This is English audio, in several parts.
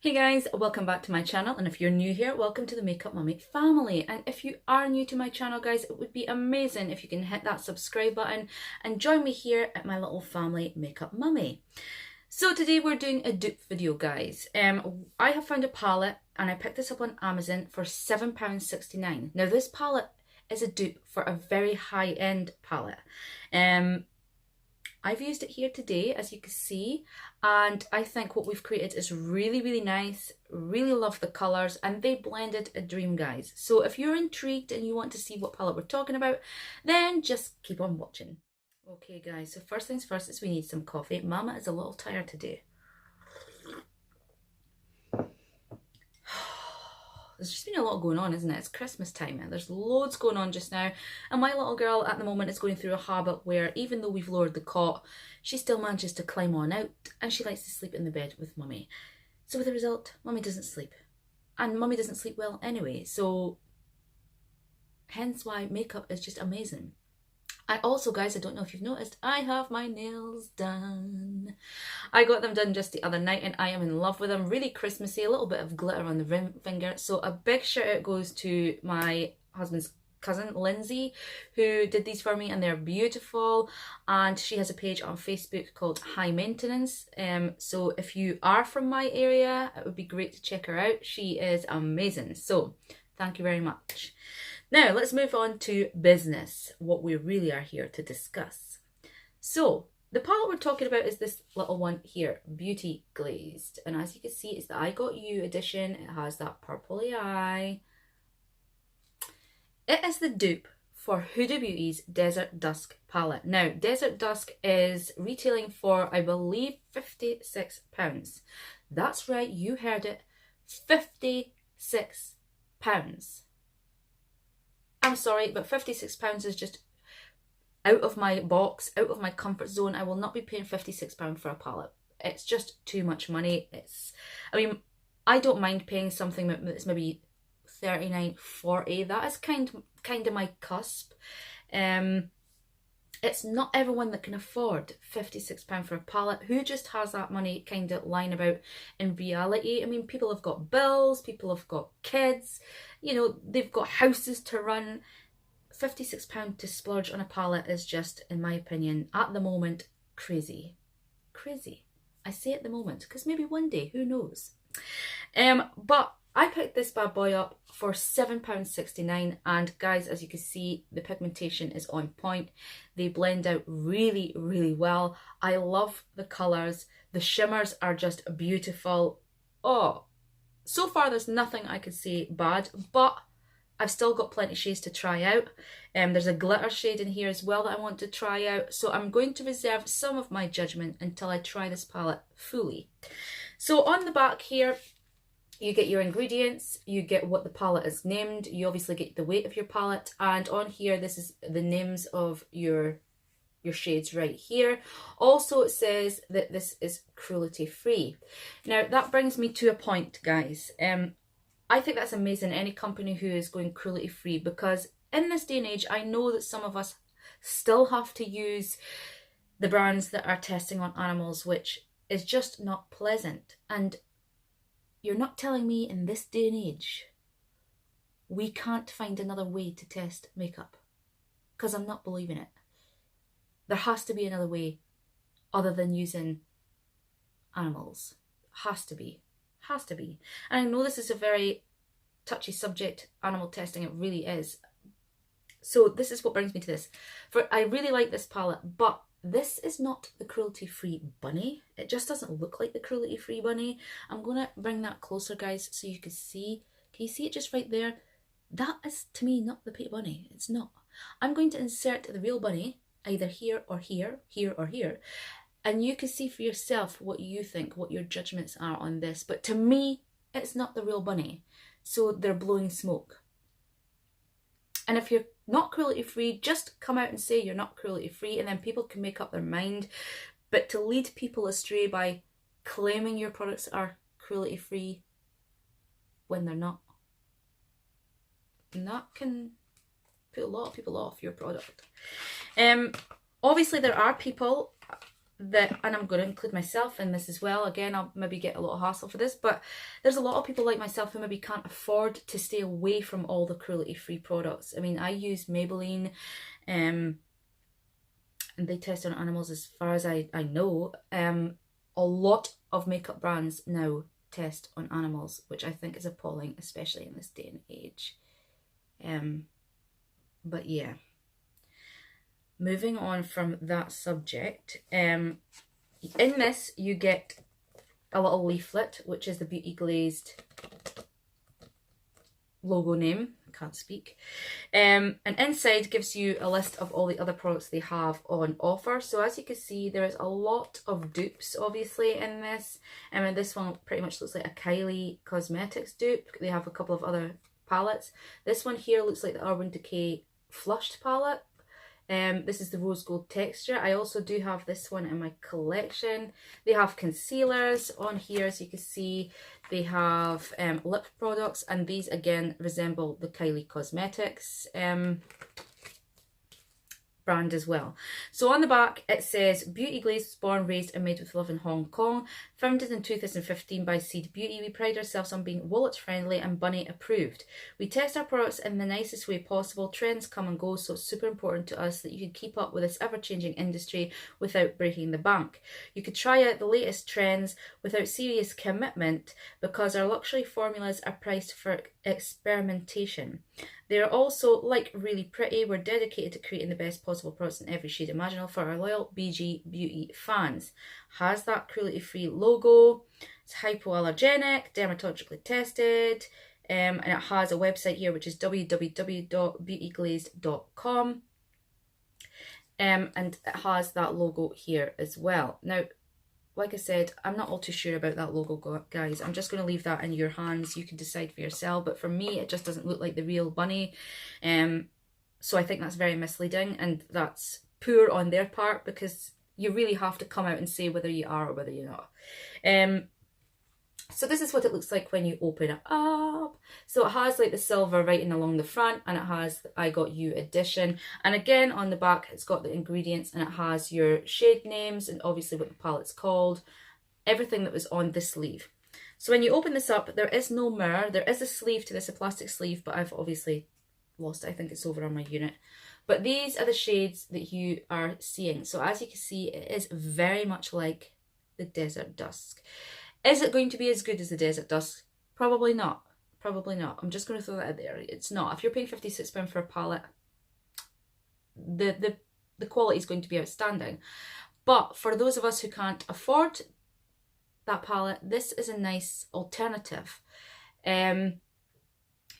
Hey guys, welcome back to my channel, and if you're new here, welcome to the Makeup Mummy family. And if you are new to my channel guys, it would be amazing if you can hit that subscribe button and join me here at my little family Makeup Mummy. So today we're doing a dupe video guys. I have found a palette and I picked this up on Amazon for £7.69. Now this palette is a dupe for a very high-end palette. I've used it here today, as you can see, and I think what we've created is really nice. Really love the colours, and they blended a dream, guys. So if you're intrigued and you want to see what palette we're talking about, then just keep on watching. Okay guys, so first things first is we need some coffee. Mama is a little tired today. There's just been a lot going on, isn't it? It's Christmas time and there's loads going on just now. And my little girl at the moment is going through a habit where even though we've lowered the cot, she still manages to climb on out and she likes to sleep in the bed with Mummy. So with the result, Mummy doesn't sleep. And Mummy doesn't sleep well anyway. So hence why makeup is just amazing. And also guys, I don't know if you've noticed, I have my nails done. I got them done just the other night and I am in love with them. Really Christmassy, a little bit of glitter on the ring finger. So a big shout out goes to my husband's cousin Lindsay, who did these for me, and they're beautiful. And she has a page on Facebook called High Maintenance. So if you are from my area, it would be great to check her out. She is amazing. So thank you very much. Now, let's move on to business, what we really are here to discuss. So, the palette we're talking about is this little one here, Beauty Glazed. And as you can see, it's the I Got You edition. It has that purpley eye. It is the dupe for Huda Beauty's Desert Dusk palette. Now, Desert Dusk is retailing for, I believe, £56. That's right, you heard it, £56. I'm sorry, but £56 is just out of my box, out of my comfort zone. I will not be paying £56 for a palette. It's just too much money. I mean, I don't mind paying something that's maybe £39, £40. That is kind of my cusp. It's not everyone that can afford £56 for a palette. Who just has that money kind of lying about in reality? I mean, people have got bills, people have got kids, you know, they've got houses to run. £56 to splurge on a palette is just, in my opinion, at the moment, crazy. Crazy. I say at the moment, because maybe one day, who knows? But I picked this bad boy up for £7.69, and guys, as you can see, the pigmentation is on point. They blend out really well. I love the colours. The shimmers are just beautiful. Oh, so far there's nothing I could say bad, but I've still got plenty of shades to try out. There's a glitter shade in here as well that I want to try out, so I'm going to reserve some of my judgment until I try this palette fully. So on the back here, you get your ingredients, you get what the palette is named, you obviously get the weight of your palette, and on here this is the names of your shades right here. Also it says that this is cruelty-free. Now that brings me to a point, guys. I think that's amazing, any company who is going cruelty-free, because in this day and age I know that some of us still have to use the brands that are testing on animals, which is just not pleasant. And you're not telling me in this day and age we can't find another way to test makeup? Because I'm not believing it. There has to be another way other than using animals. Has to be. Has to be. And I know this is a very touchy subject, animal testing, it really is. So this is what brings me to this. I really like this palette, but this is not the cruelty-free bunny. It just doesn't look like the cruelty-free bunny. I'm going to bring that closer, guys, so you can see. Can you see it just right there? That is, to me, not the paint bunny. It's not. I'm going to insert the real bunny, either here or here, here or here, and you can see for yourself what you think, what your judgments are on this. But to me, it's not the real bunny. So they're blowing smoke. And if you're not cruelty-free, just come out and say you're not cruelty-free, and then people can make up their mind. But to lead people astray by claiming your products are cruelty-free when they're not, and that can put a lot of people off your product. Obviously there are people that, and I'm going to include myself in this as well, again, I'll maybe get a little hassle for this, but there's a lot of people like myself who maybe can't afford to stay away from all the cruelty-free products. I mean, I use Maybelline, and they test on animals as far as I know. A lot of makeup brands now test on animals, which I think is appalling, especially in this day and age. But yeah. Moving on from that subject, in this you get a little leaflet, which is the Beauty Glazed logo name. I can't speak. And inside gives you a list of all the other products they have on offer. So as you can see, there is a lot of dupes obviously in this. And this one pretty much looks like a Kylie Cosmetics dupe. They have a couple of other palettes. This one here looks like the Urban Decay Flushed palette. This is the rose gold texture. I also do have this one in my collection. They have concealers on here, as you can see. They have lip products, and these again resemble the Kylie Cosmetics brand as well. So on the back it says, Beauty Glazed was born, raised and made with love in Hong Kong. Founded in 2015 by Seed Beauty, we pride ourselves on being wallet friendly and bunny approved. We test our products in the nicest way possible. Trends come and go, so it's super important to us that you can keep up with this ever-changing industry without breaking the bank. You could try out the latest trends without serious commitment because our luxury formulas are priced for experimentation. They are also, like, really pretty. We're dedicated to creating the best possible products in every shade imaginable for our loyal BG Beauty fans. Has that cruelty-free logo. It's hypoallergenic, dermatologically tested, and it has a website here which is www.beautyglazed.com, and it has that logo here as well. Now, like I said, I'm not all too sure about that logo, guys. I'm just going to leave that in your hands. You can decide for yourself. But for me, it just doesn't look like the real bunny. So I think that's very misleading. And that's poor on their part, because you really have to come out and say whether you are or whether you're not. So this is what it looks like when you open it up. So it has like the silver writing along the front, and it has the I Got You edition. And again on the back it's got the ingredients, and it has your shade names and obviously what the palette's called. Everything that was on the sleeve. So when you open this up, there is no mirror. There is a sleeve to this, a plastic sleeve, but I've obviously lost it. I think it's over on my unit. But these are the shades that you are seeing. So as you can see, it is very much like the Desert Dusk. Is it going to be as good as the Desert Dusk? Probably not. Probably not. I'm just going to throw that out there. It's not. If you're paying £56 for a palette, the quality is going to be outstanding. But for those of us who can't afford that palette, this is a nice alternative. You're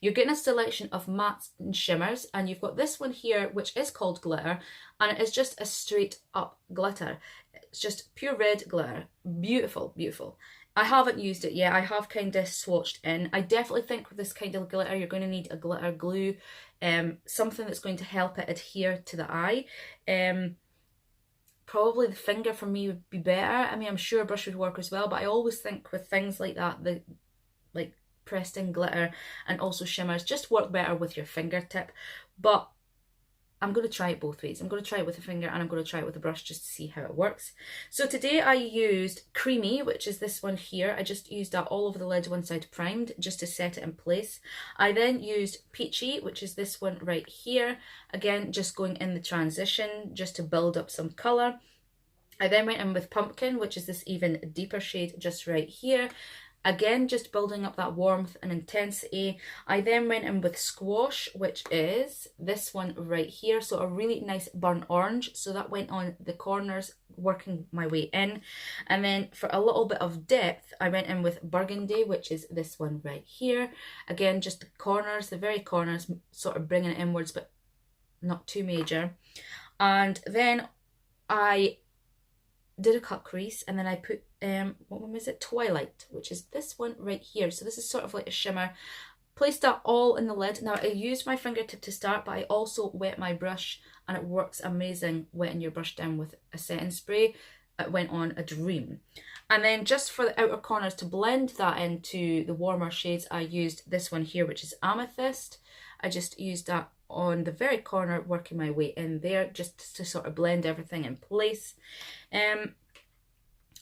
getting a selection of mattes and shimmers, and you've got this one here which is called glitter, and it is just a straight up glitter. It's just pure red glitter. Beautiful, beautiful. I haven't used it yet. I have kind of swatched in. I definitely think with this kind of glitter you're going to need a glitter glue, something that's going to help it adhere to the eye. Probably the finger for me would be better. I mean, I'm sure a brush would work as well, but I always think with things like that, the like pressed in glitter and also shimmers just work better with your fingertip. But I'm going to try it both ways. I'm going to try it with a finger and I'm going to try it with a brush just to see how it works. So today I used Creamy, which is this one here. I just used that all over the lid once I'd primed just to set it in place. I then used Peachy, which is this one right here. Again, just going in the transition just to build up some colour. I then went in with Pumpkin, which is this even deeper shade just right here. Again, just building up that warmth and intensity. I then went in with Squash, which is this one right here. So a really nice burnt orange. So that went on the corners, working my way in. And then for a little bit of depth, I went in with Burgundy, which is this one right here. Again, just the corners, the very corners, sort of bringing it inwards, but not too major. And then I did a cut crease, and then I put what one was it, Twilight, which is this one right here. So this is sort of like a shimmer. Placed that all in the lid. Now I used my fingertip to start, but I also wet my brush, and it works amazing wetting your brush down with a setting spray. It went on a dream. And then just for the outer corners to blend that into the warmer shades, I used this one here, which is Amethyst. I just used that on the very corner, working my way in there just to sort of blend everything in place.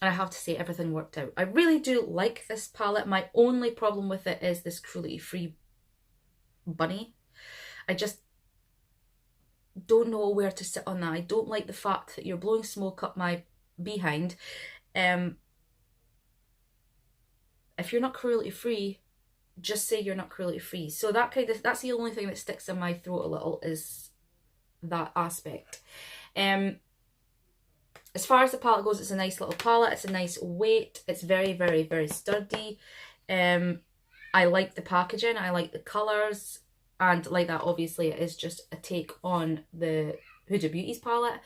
And I have to say, everything worked out. I really do like this palette. My only problem with it is this Cruelty-free bunny. I just don't know where to sit on that. I don't like the fact that you're blowing smoke up my behind. If you're not cruelty-free, just say you're not cruelty-free. So that's the only thing that sticks in my throat a little, is that aspect. As far as the palette goes, it's a nice little palette. It's a nice weight. It's very, very, very sturdy. I like the packaging. I like the colours. And like that, obviously, it is just a take on the Huda Beauty's palette.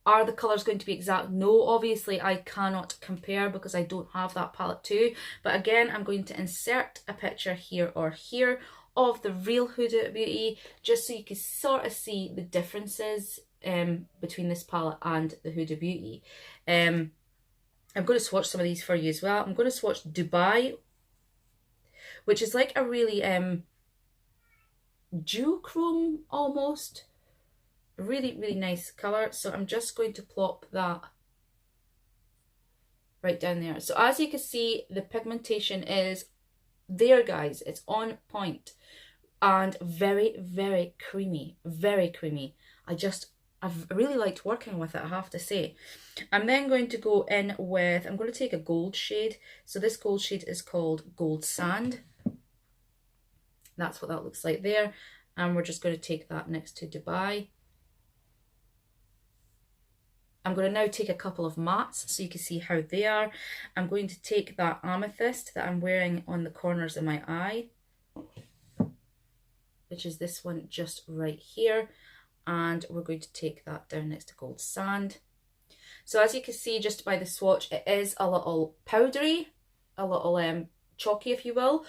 Are the colours going to be exact? No, obviously, I cannot compare because I don't have that palette too. But again, I'm going to insert a picture here or here of the real Huda Beauty, just so you can sort of see the differences between this palette and the Huda Beauty. I'm going to swatch some of these for you as well. I'm going to swatch Dubai, which is like a really duochrome almost. Really, really nice colour. So I'm just going to plop that right down there. So as you can see, the pigmentation is there, guys. It's on point and very, very creamy. Very creamy. I've really liked working with it, I have to say. I'm then going to go in with, I'm going to take a gold shade. So this gold shade is called Gold Sand. That's what that looks like there. And we're just going to take that next to Dubai. I'm going to now take a couple of mattes so you can see how they are. I'm going to take that amethyst that I'm wearing on the corners of my eye, which is this one just right here. And we're going to take that down next to Gold Sand. So as you can see just by the swatch, it is a little powdery, a little chalky, if you will.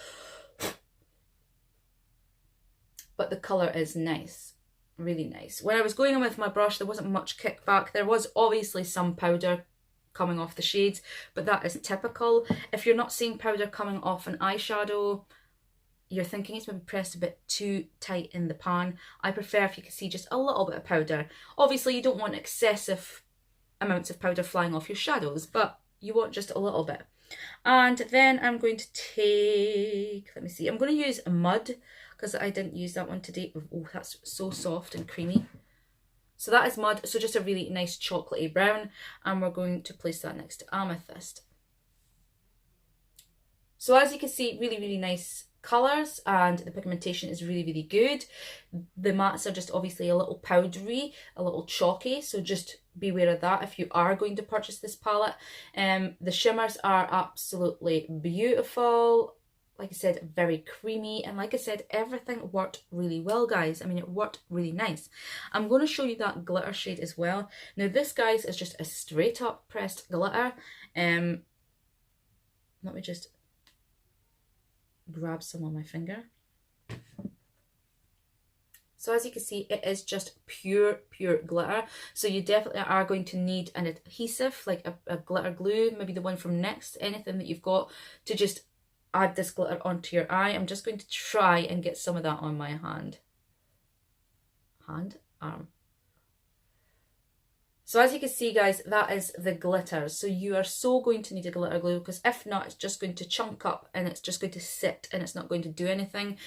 But the colour is nice. Really nice. When I was going in with my brush, there wasn't much kickback. There was obviously some powder coming off the shades, but that is typical. If you're not seeing powder coming off an eyeshadow, you're thinking it's maybe pressed a bit too tight in the pan. I prefer if you can see just a little bit of powder. Obviously, you don't want excessive amounts of powder flying off your shadows, but you want just a little bit. And then I'm going to take, let me see, I'm going to use Mud, because I didn't use that one today. Oh, that's so soft and creamy. So that is Mud, so just a really nice chocolatey brown, and we're going to place that next to Amethyst. So as you can see, really, really nice colours, and the pigmentation is really, really good. The mattes are just obviously a little powdery, a little chalky, so just beware of that if you are going to purchase this palette. The shimmers are absolutely beautiful. Like I said, very creamy, and like I said, everything worked really well, guys. I mean, it worked really nice. I'm going to show you that glitter shade as well. Now this, guys, is just a straight up pressed glitter. Let me just grab some on my finger. So as you can see, it is just pure glitter. So you definitely are going to need an adhesive, like a glitter glue, maybe the one from Next, anything that you've got, to just add this glitter onto your eye. I'm just going to try and get some of that on my arm. So as you can see, guys, that is the glitter. So you are so going to need a glitter glue, because if not, it's just going to chunk up and it's just going to sit and it's not going to do anything.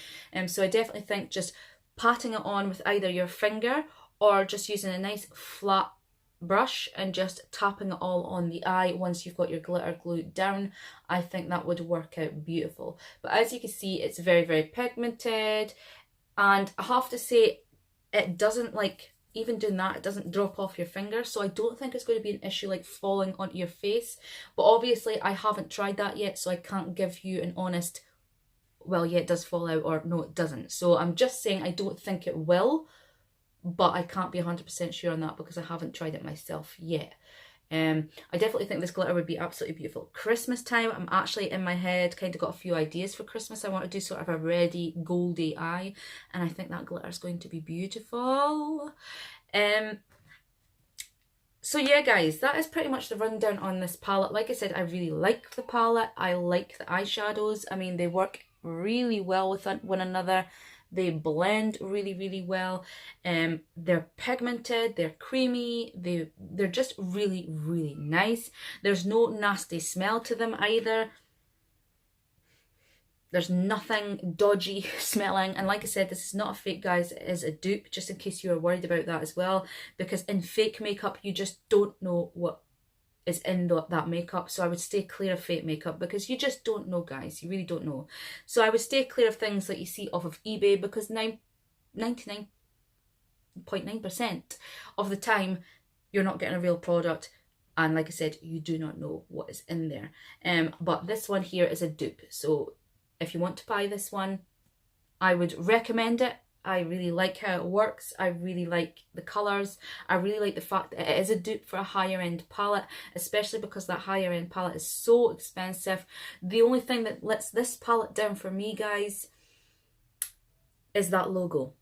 So I definitely think just patting it on with either your finger or just using a nice flat brush and just tapping it all on the eye once you've got your glitter glued down, I think that would work out beautiful. But as you can see, it's very, very pigmented, and I have to say, it doesn't, like, even doing that, it doesn't drop off your finger, so I don't think it's going to be an issue like falling onto your face. But obviously I haven't tried that yet, so I can't give you an honest, well, yeah, it does fall out, or no, it doesn't. So I'm just saying I don't think it will, but I can't be 100% sure on that because I haven't tried it myself yet. I definitely think this glitter would be absolutely beautiful. Christmas time, I'm actually in my head kind of got a few ideas for Christmas. I want to do sort of a reddy, goldy eye, and I think that glitter is going to be beautiful. So yeah, guys, that is pretty much the rundown on this palette. Like I said, I really like the palette. I like the eyeshadows. I mean, they work really well with one another. They blend really, really well. They're pigmented, they're creamy, they're just really, really nice. There's no nasty smell to them either. There's nothing dodgy smelling. And like I said, this is not a fake, guys. It is a dupe, just in case you were worried about that as well. Because in fake makeup, you just don't know what is in that makeup. So I would stay clear of fake makeup because you just don't know, guys. You really don't know. So I would stay clear of things that you see off of eBay, because 99.9% of the time, you're not getting a real product. And like I said, you do not know what is in there. But this one here is a dupe. So if you want to buy this one, I would recommend it. I really like how it works. I really like the colours. I really like the fact that it is a dupe for a higher end palette, especially because that higher end palette is so expensive. The only thing that lets this palette down for me, guys, is that logo.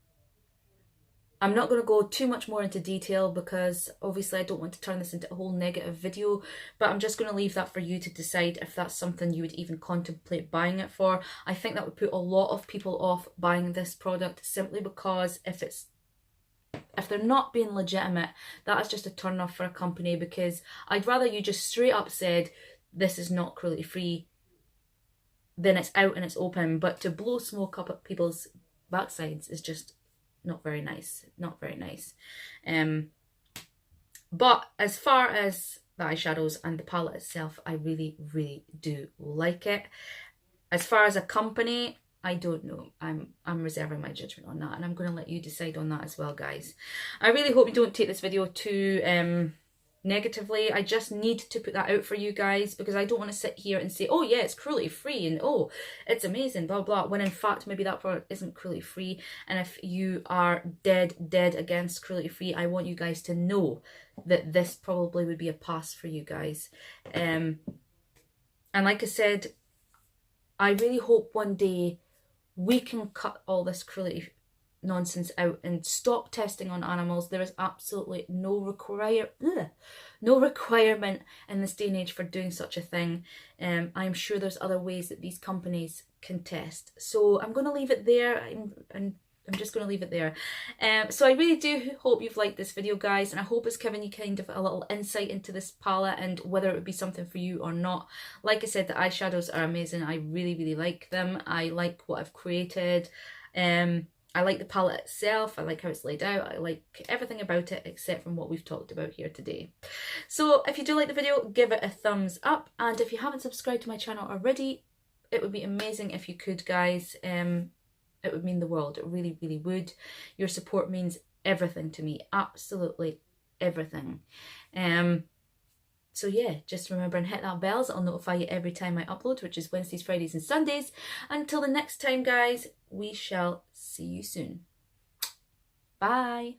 I'm not going to go too much more into detail because obviously I don't want to turn this into a whole negative video, but I'm just going to leave that for you to decide if that's something you would even contemplate buying it for. I think that would put a lot of people off buying this product simply because if they're not being legitimate, that is just a turn off for a company, because I'd rather you just straight up said this is not cruelty free, then it's out and it's open. But to blow smoke up at people's backsides is just not very nice. Not very nice. But as far as the eyeshadows and the palette itself, I really, really do like it. As far as a company, I don't know. I'm reserving my judgment on that, and I'm going to let you decide on that as well, guys. I really hope you don't take this video too negatively. I just need to put that out for you guys, because I don't want to sit here and say, oh yeah, it's cruelty free and oh, it's amazing, blah blah, when in fact maybe that product isn't cruelty free. And if you are dead against cruelty free, I want you guys to know that this probably would be a pass for you guys. And like I said, I really hope one day we can cut all this cruelty nonsense out and stop testing on animals. There is absolutely no requirement in this day and age for doing such a thing. I'm sure there's other ways that these companies can test. So I'm going to leave it there. I'm just going to leave it there. So I really do hope you've liked this video, guys, and I hope it's given you kind of a little insight into this palette and whether it would be something for you or not. Like I said, the eyeshadows are amazing. I really, really like them. I like what I've created. I like the palette itself. I like how it's laid out. I like everything about it except from what we've talked about here today. So if you do like the video, give it a thumbs up. And if you haven't subscribed to my channel already, it would be amazing if you could, guys. It would mean the world. It really, really would. Your support means everything to me. Absolutely everything. So yeah, just remember and hit that bell so it'll notify you every time I upload, which is Wednesdays, Fridays and Sundays. Until the next time, guys, we shall see you soon. Bye.